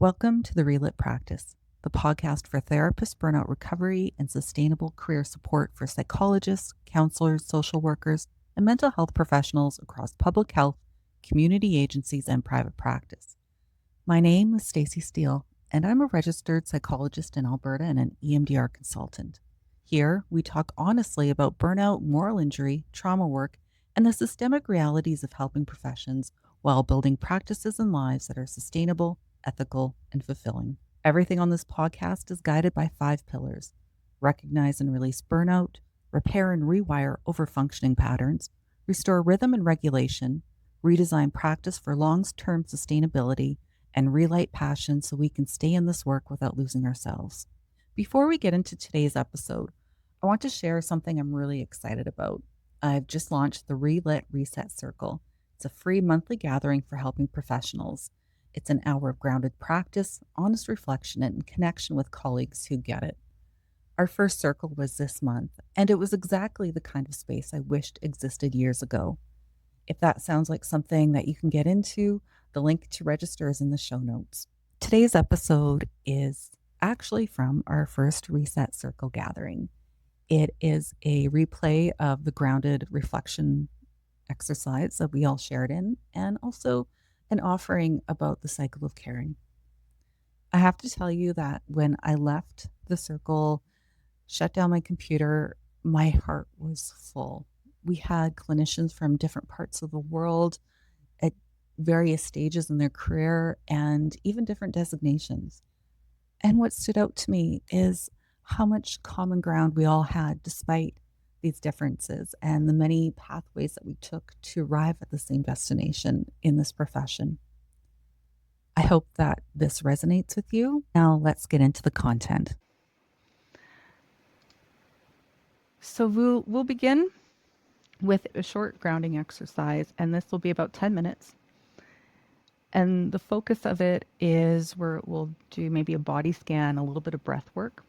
Welcome to the Relit Practice, the podcast for therapist burnout recovery and sustainable career support for psychologists, counselors, social workers, and mental health professionals across public health, community agencies, and private practice. My name is Stacey Steele, and I'm a registered psychologist in Alberta and an EMDR consultant. Here, we talk honestly about burnout, moral injury, trauma work, and the systemic realities of helping professions while building practices and lives that are sustainable, ethical, and fulfilling. Everything on this podcast is guided by 5 pillars: recognize and release burnout, repair and rewire overfunctioning patterns, restore rhythm and regulation, redesign practice for long-term sustainability, and relight passion so we can stay in this work without losing ourselves. Before we get into today's episode, I want to share something I'm really excited about. I've just launched the Relit Reset Circle. It's a free monthly gathering for helping professionals. It's an hour of grounded practice, honest reflection, and connection with colleagues who get it. Our first circle was this month, and it was exactly the kind of space I wished existed years ago. If that sounds like something that you can get into, the link to register is in the show notes. Today's episode is actually from our first Reset Circle gathering. It is a replay of the grounded reflection exercise that we all shared in, and also an offering about the cycle of caring. I have to tell you that when I left the circle, shut down my computer, my heart was full. We had clinicians from different parts of the world at various stages in their career and even different designations. And what stood out to me is how much common ground we all had despite these differences and the many pathways that we took to arrive at the same destination in this profession. I hope that this resonates with you. Now let's get into the content. So we'll begin with a short grounding exercise, and this will be about 10 minutes. And the focus of it is we'll do maybe a body scan, a little bit of breath work,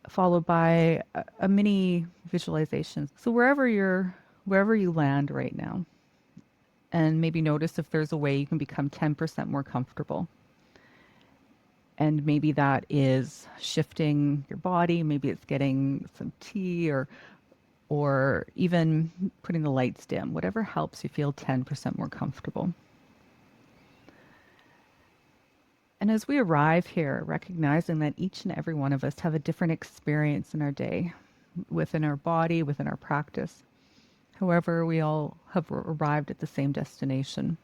followed by a mini visualization. So wherever you land right now, and maybe notice if there's a way you can become 10% more comfortable. And maybe that is shifting your body, maybe it's getting some tea or even putting the lights dim, whatever helps you feel 10% more comfortable. And as we arrive here, recognizing that each and every one of us have a different experience in our day, within our body, within our practice. However, we all have arrived at the same destination.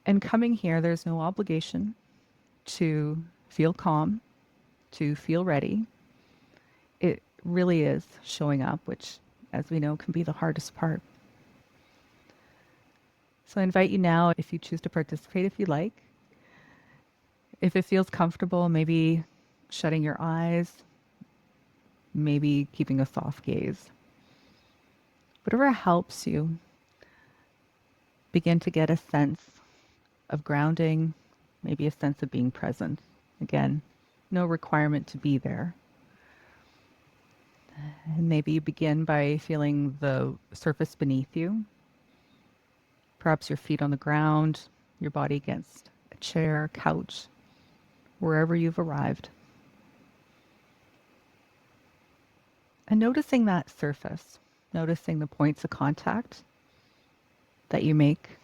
And coming here, there's no obligation to feel calm, to feel ready. It really is showing up, which, as we know, can be the hardest part. So I invite you now, if you choose to participate, if you like. If it feels comfortable, maybe shutting your eyes, maybe keeping a soft gaze. Whatever helps you begin to get a sense of grounding, maybe a sense of being present. Again, no requirement to be there. And maybe you begin by feeling the surface beneath you. Perhaps your feet on the ground, your body against a chair, couch, wherever you've arrived. And noticing that surface, noticing the points of contact that you make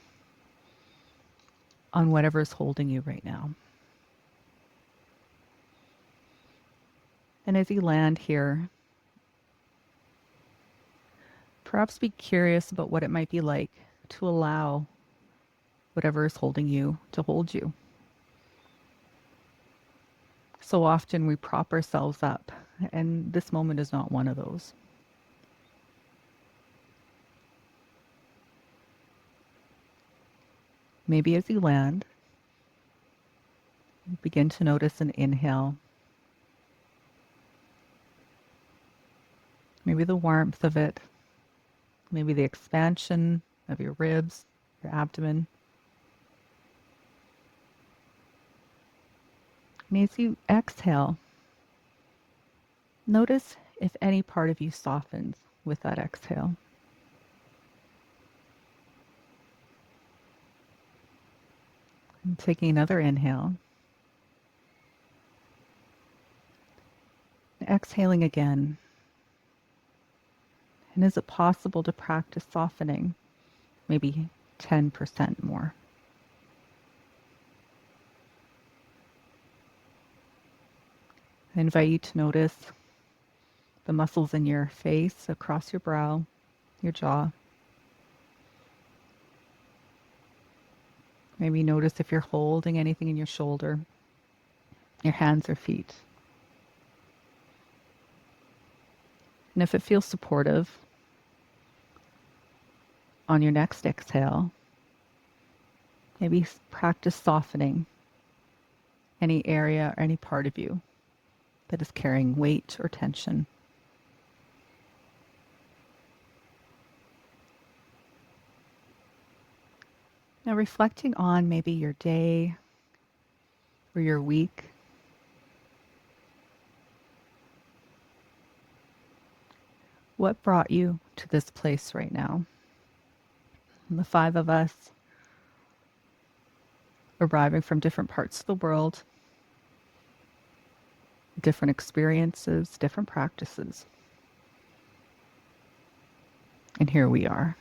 on whatever is holding you right now. And as you land here, perhaps be curious about what it might be like to allow whatever is holding you to hold you. So often we prop ourselves up, and this moment is not one of those. Maybe as you land, begin to notice an inhale. Maybe the warmth of it, maybe the expansion of your ribs, your abdomen. And as you exhale, notice if any part of you softens with that exhale. And taking another inhale. Exhaling again. And is it possible to practice softening? Maybe 10% more. I invite you to notice the muscles in your face, across your brow, your jaw. Maybe notice if you're holding anything in your shoulder, your hands or feet. And if it feels supportive, on your next exhale, maybe practice softening any area or any part of you that is carrying weight or tension. Now reflecting on maybe your day or your week. What brought you to this place right now? And the 5 of us arriving from different parts of the world, different experiences, different practices. And here we are.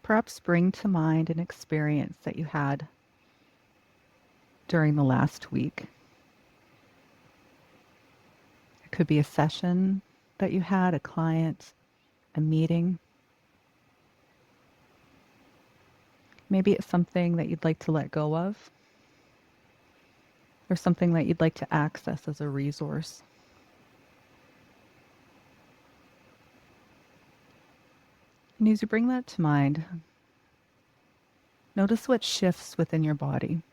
Perhaps bring to mind an experience that you had during the last week. It could be a session that you had, a client, a meeting. Maybe it's something that you'd like to let go of, or something that you'd like to access as a resource. And as you bring that to mind, notice what shifts within your body.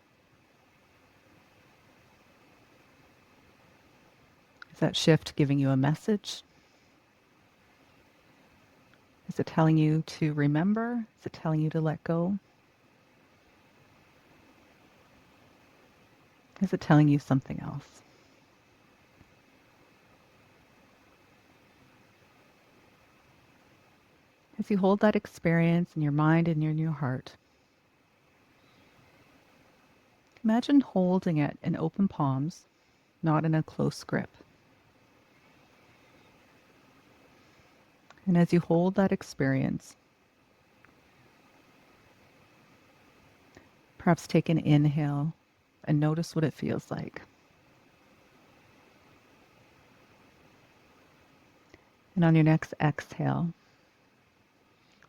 Is that shift giving you a message? Is it telling you to remember? Is it telling you to let go? Is it telling you something else? As you hold that experience in your mind and in your heart, imagine holding it in open palms, not in a close grip. And as you hold that experience, perhaps take an inhale and notice what it feels like. And on your next exhale,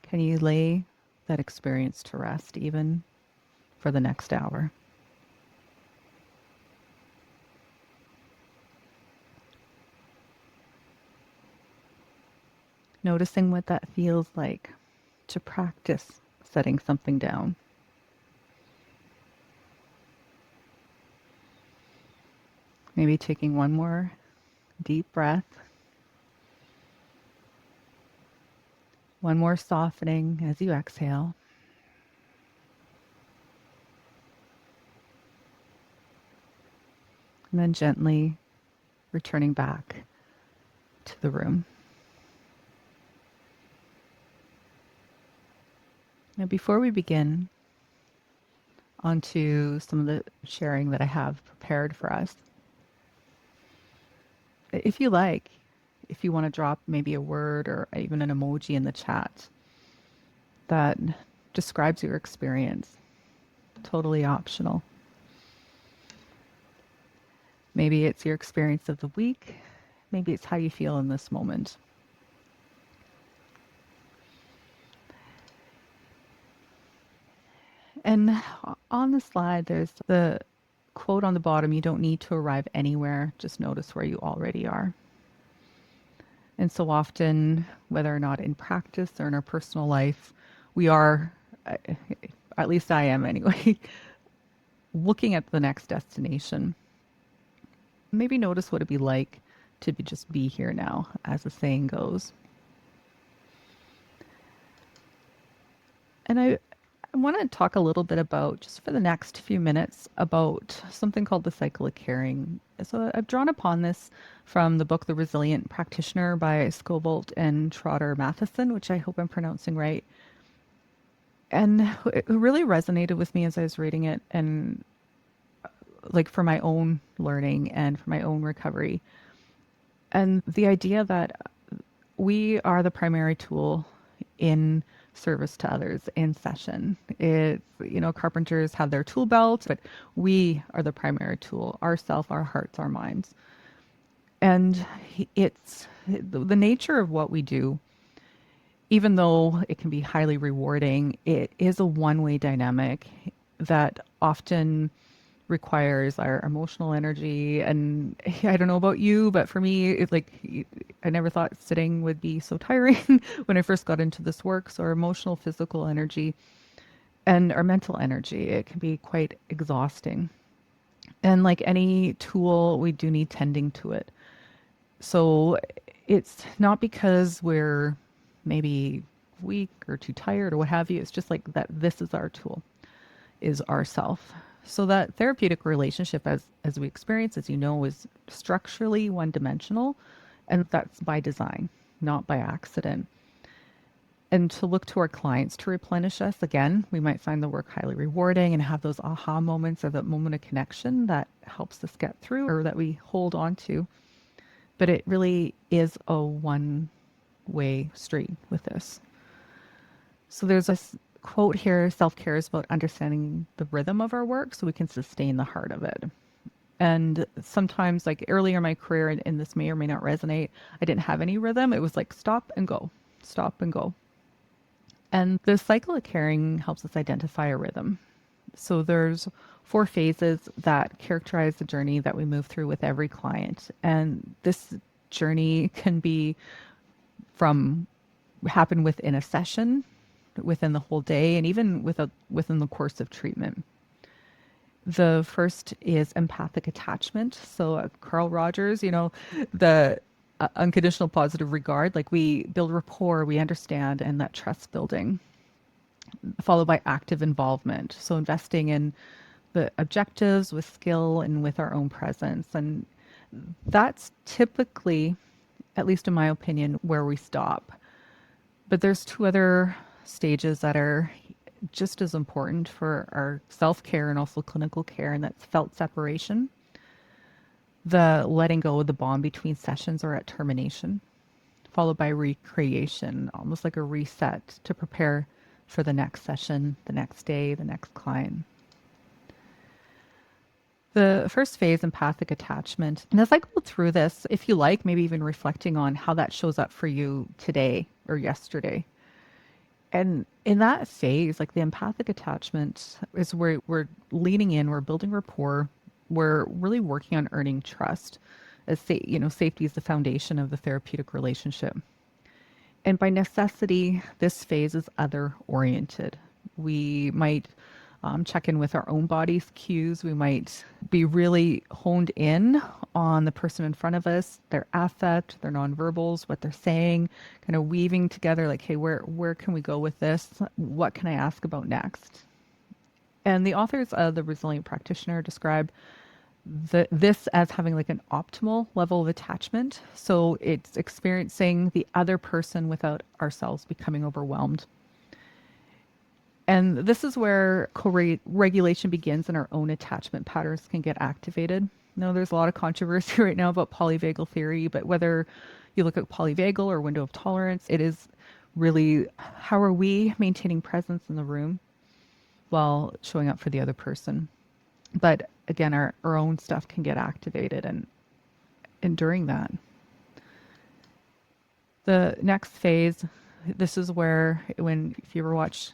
can you lay that experience to rest even for the next hour? Noticing what that feels like to practice setting something down. Maybe taking one more deep breath. One more softening as you exhale. And then gently returning back to the room. Now, before we begin onto some of the sharing that I have prepared for us, if you like, if you want to drop maybe a word or even an emoji in the chat that describes your experience, totally optional. Maybe it's your experience of the week. Maybe it's how you feel in this moment. And on the slide, there's the quote on the bottom, you don't need to arrive anywhere, just notice where you already are. And so often, whether or not in practice or in our personal life, we are, at least I am anyway, looking at the next destination. Maybe notice what it'd be like to just be here now, as the saying goes. And I want to talk a little bit about, just for the next few minutes, about something called the cycle of caring. So I've drawn upon this from the book The Resilient Practitioner by Scobolt and Trotter Matheson, which I hope I'm pronouncing right. And it really resonated with me as I was reading it, and like for my own learning and for my own recovery. And the idea that we are the primary tool in service to others in session. It's, carpenters have their tool belt, but we are the primary tool, ourself, our hearts, our minds. And it's the nature of what we do, even though it can be highly rewarding, it is a one-way dynamic that often requires our emotional energy. And I don't know about you, but for me, I never thought sitting would be so tiring when I first got into this work. So our emotional, physical energy and our mental energy, it can be quite exhausting. And like any tool, we do need tending to it. So it's not because we're maybe weak or too tired or what have you. It's just like that this is our tool, is ourself. So that therapeutic relationship, as we experience, as you know, is structurally one-dimensional, and that's by design, not by accident. And to look to our clients to replenish us, again, we might find the work highly rewarding and have those aha moments or that moment of connection that helps us get through or that we hold on to. But it really is a one-way street with this. So there's this quote here: self-care is about understanding the rhythm of our work so we can sustain the heart of it. And sometimes, like earlier in my career, and this may or may not resonate, I didn't have any rhythm. It was like stop and go, stop and go. And the cycle of caring helps us identify a rhythm. So there's 4 phases that characterize the journey that we move through with every client. And this journey can be happen within a session, within the whole day, and even within the course of treatment. The first is empathic attachment. So Carl Rogers, the unconditional positive regard, like we build rapport, we understand, and that trust building, followed by active involvement. So investing in the objectives with skill and with our own presence. And that's typically, at least in my opinion, where we stop. But there's 2 other stages that are just as important for our self-care and also clinical care, and that's felt separation, the letting go of the bond between sessions or at termination, followed by recreation, almost like a reset to prepare for the next session, the next day, the next client. The first phase, empathic attachment. And as I go through this, if you like, maybe even reflecting on how that shows up for you today or yesterday. And in that phase, like the empathic attachment is where we're leaning in, we're building rapport, we're really working on earning trust. As safety is the foundation of the therapeutic relationship. And by necessity, this phase is other oriented. We might check in with our own body's cues. We might be really honed in on the person in front of us, their affect, their nonverbals, what they're saying, kind of weaving together like, hey, where can we go with this? What can I ask about next? And the authors of The Resilient Practitioner describe this as having like an optimal level of attachment. So it's experiencing the other person without ourselves becoming overwhelmed. And this is where co-regulation begins and our own attachment patterns can get activated. Now, there's a lot of controversy right now about polyvagal theory, but whether you look at polyvagal or window of tolerance, it is really how are we maintaining presence in the room while showing up for the other person. But again, our own stuff can get activated and during that. The next phase, this is where if you ever watch,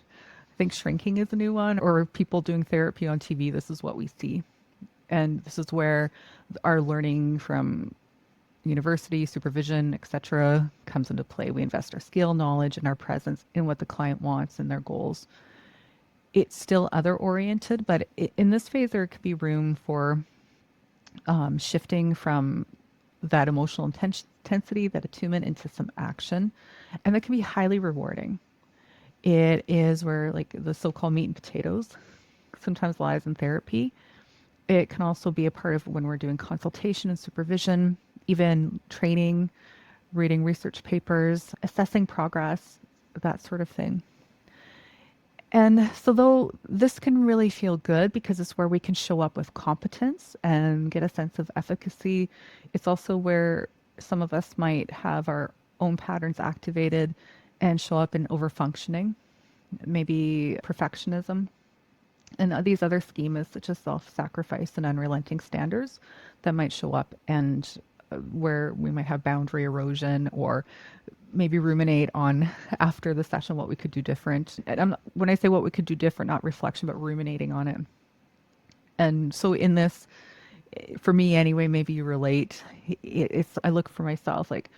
I think Shrinking is a new one, or people doing therapy on TV, this is what we see. And this is where our learning from university, supervision, etc. comes into play. We invest our skill, knowledge, and our presence in what the client wants and their goals. It's still other oriented, but in this phase, there could be room for shifting from that emotional intensity, that attunement into some action. And that can be highly rewarding. It is where like the so-called meat and potatoes sometimes lies in therapy. It can also be a part of when we're doing consultation and supervision, even training, reading research papers, assessing progress, that sort of thing. And so, though this can really feel good because it's where we can show up with competence and get a sense of efficacy, it's also where some of us might have our own patterns activated and show up in overfunctioning, maybe perfectionism, and these other schemas such as self-sacrifice and unrelenting standards that might show up, and where we might have boundary erosion or maybe ruminate on after the session what we could do different. And when I say what we could do different, not reflection, but ruminating on it. And so in this, for me anyway, maybe you relate. It's I look for myself like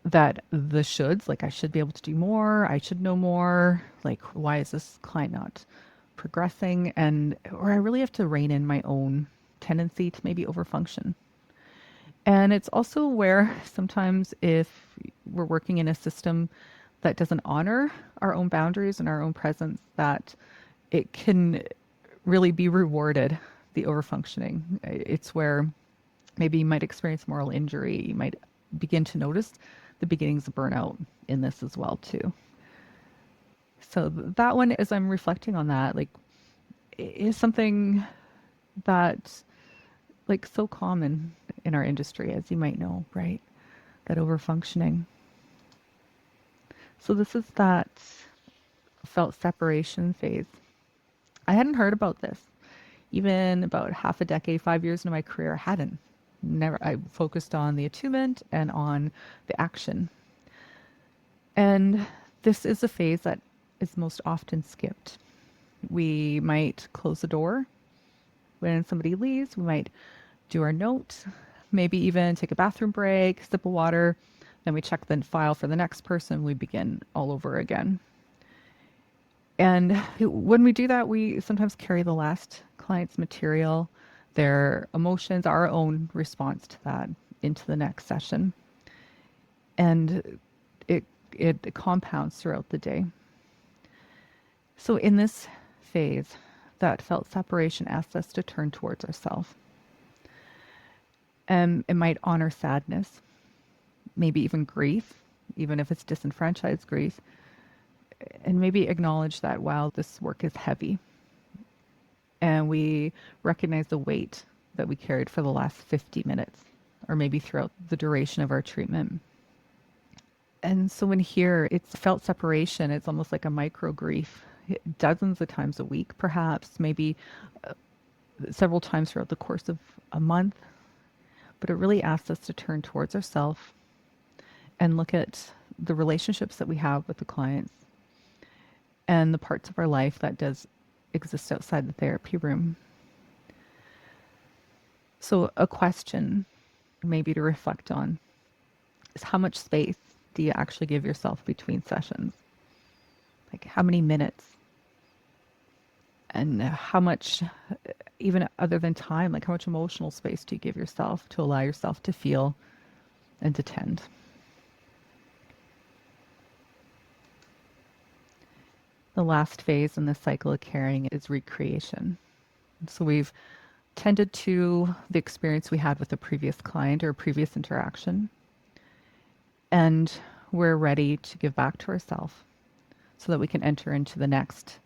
that the shoulds, like I should be able to do more, I should know more, like why is this client not progressing, and or I really have to rein in my own tendency to maybe overfunction. And it's also where sometimes if we're working in a system that doesn't honor our own boundaries and our own presence, that it can really be rewarded, the overfunctioning. It's where maybe you might experience moral injury. You might begin to notice the beginnings of burnout in this as well too. So that one, as I'm reflecting on that, like is something that like so common in our industry, as you might know, right? That overfunctioning. So this is that felt separation phase. I hadn't heard about this. Even about half a decade, 5 years into my career, I hadn't. Never. I focused on the attunement and on the action. And this is a phase that is most often skipped. We might close the door when somebody leaves. We might do our note, maybe even take a bathroom break, sip of water. Then we check the file for the next person. We begin all over again. And when we do that, we sometimes carry the last client's material, their emotions, our own response to that into the next session. And it compounds throughout the day. So in this phase, that felt separation asks us to turn towards ourselves. It might honor sadness, maybe even grief, even if it's disenfranchised grief, and maybe acknowledge that, wow, this work is heavy. And we recognize the weight that we carried for the last 50 minutes, or maybe throughout the duration of our treatment. And so in here, it's felt separation. It's almost like a micro grief, dozens of times a week, perhaps, maybe several times throughout the course of a month. But it really asks us to turn towards ourselves and look at the relationships that we have with the clients and the parts of our life that does exist outside the therapy room. So a question maybe to reflect on is how much space do you actually give yourself between sessions? Like how many minutes? And how much, even other than time, like how much emotional space do you give yourself to allow yourself to feel and to tend? The last phase in this cycle of caring is recreation. So we've tended to the experience we had with a previous client or a previous interaction, and we're ready to give back to ourselves so that we can enter into the next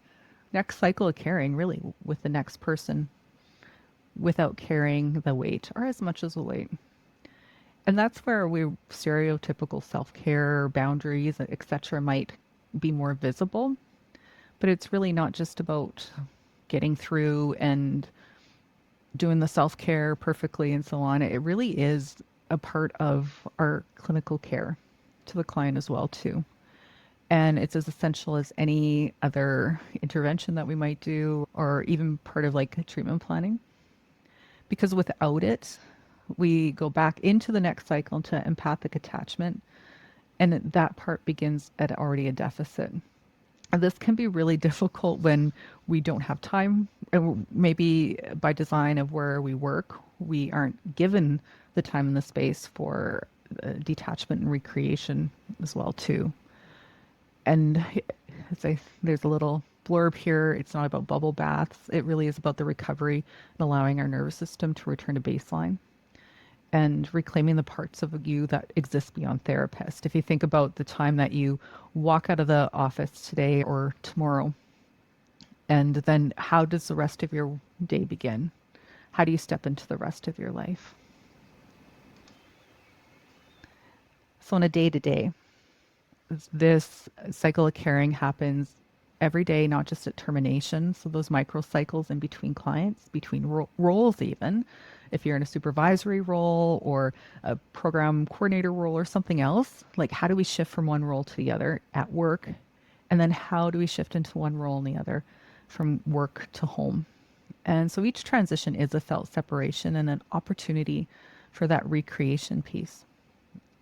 cycle of caring, really, with the next person without carrying the weight or as much as the weight. And that's where we stereotypical self-care, boundaries, etc. might be more visible. But it's really not just about getting through and doing the self-care perfectly and so on. It really is a part of our clinical care to the client as well too. And it's as essential as any other intervention that we might do, or even part of like treatment planning. Because without it, we go back into the next cycle into empathic attachment, and that part begins at already a deficit. And this can be really difficult when we don't have time, and maybe by design of where we work, we aren't given the time and the space for detachment and recreation as well too. And There's a little blurb here. It's not about bubble baths. It really is about the recovery and allowing our nervous system to return to baseline and reclaiming the parts of you that exist beyond therapist. If you think about the time that you walk out of the office today or tomorrow, and then how does the rest of your day begin? How do you step into the rest of your life? So, on a day to day, this cycle of caring happens every day, not just at termination. So, those micro cycles in between clients, between roles, even if you're in a supervisory role or a program coordinator role or something else, like how do we shift from one role to the other at work? And then how do we shift into one role and the other from work to home? And so each transition is a felt separation and an opportunity for that recreation piece.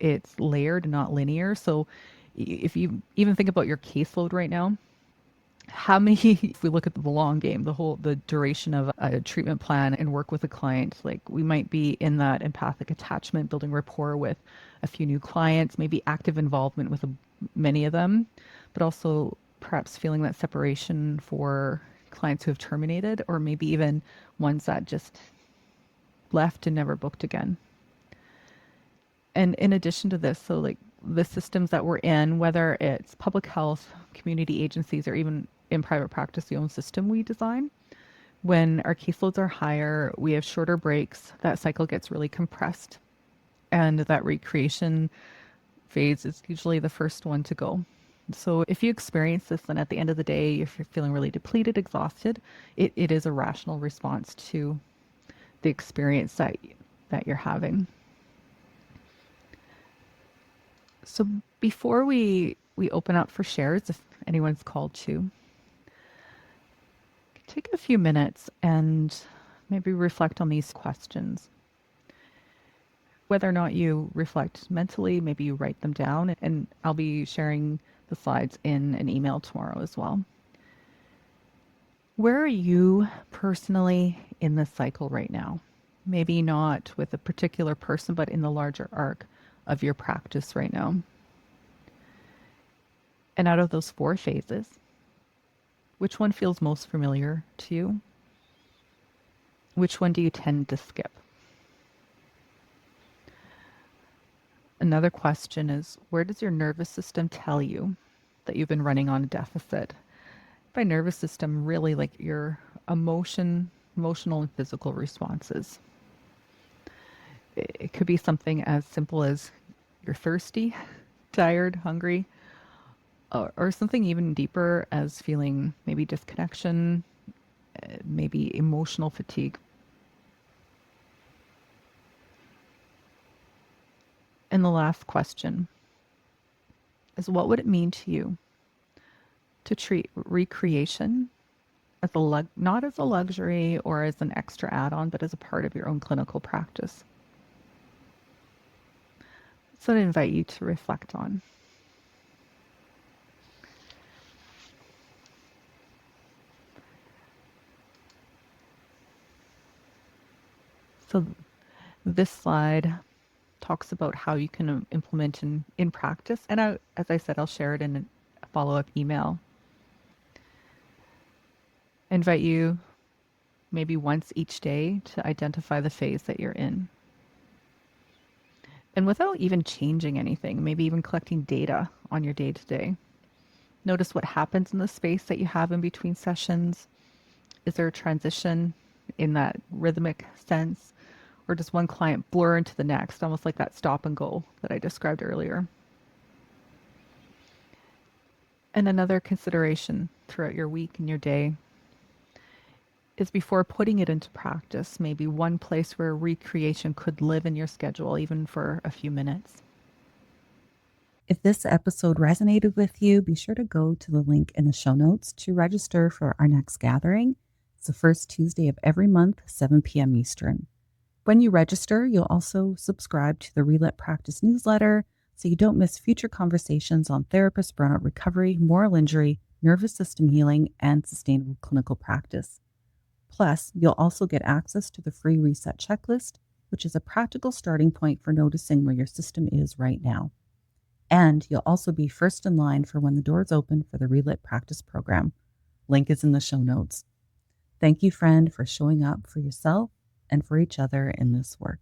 It's layered, not linear. So if you even think about your caseload right now, how many, if we look at the long game, the duration of a treatment plan and work with a client, like we might be in that empathic attachment, building rapport with a few new clients, maybe active involvement with many of them, but also perhaps feeling that separation for clients who have terminated, or maybe even ones that just left and never booked again. And in addition to this, so like the systems that we're in, whether it's public health, community agencies, or even in private practice, the own system we design, when our caseloads are higher, we have shorter breaks, that cycle gets really compressed. And that recreation phase is usually the first one to go. So if you experience this, then at the end of the day, if you're feeling really depleted, exhausted, it is a rational response to the experience that you're having. So before we open up for shares, if anyone's called to, take a few minutes and maybe reflect on these questions. Whether or not you reflect mentally, maybe you write them down, and I'll be sharing the slides in an email tomorrow as well. Where are you personally in this cycle right now? Maybe not with a particular person, but in the larger arc of your practice right now. And out of those 4 phases, which one feels most familiar to you? Which one do you tend to skip? Another question is, where does your nervous system tell you that you've been running on a deficit? By nervous system, really like your emotional and physical responses. It could be something as simple as you're thirsty, tired, hungry, or something even deeper as feeling maybe disconnection, maybe emotional fatigue. And the last question is, what would it mean to you to treat recreation as not as a luxury or as an extra add-on, but as a part of your own clinical practice? So I invite you to reflect on. So this slide talks about how you can implement in practice. And as I said, I'll share it in a follow-up email. I invite you maybe once each day to identify the phase that you're in. And without even changing anything, maybe even collecting data on your day-to-day. Notice what happens in the space that you have in between sessions. Is there a transition in that rhythmic sense? Or does one client blur into the next, almost like that stop and go that I described earlier? And another consideration throughout your week and your day is, before putting it into practice, maybe one place where recreation could live in your schedule, even for a few minutes. If this episode resonated with you, be sure to go to the link in the show notes to register for our next gathering. It's the first Tuesday of every month, 7 p.m. Eastern. When you register, you'll also subscribe to the Relet Practice newsletter so you don't miss future conversations on therapist burnout recovery, moral injury, nervous system healing, and sustainable clinical practice. Plus, you'll also get access to the free reset checklist, which is a practical starting point for noticing where your system is right now. And you'll also be first in line for when the doors open for the Relit Practice Program. Link is in the show notes. Thank you, friend, for showing up for yourself and for each other in this work.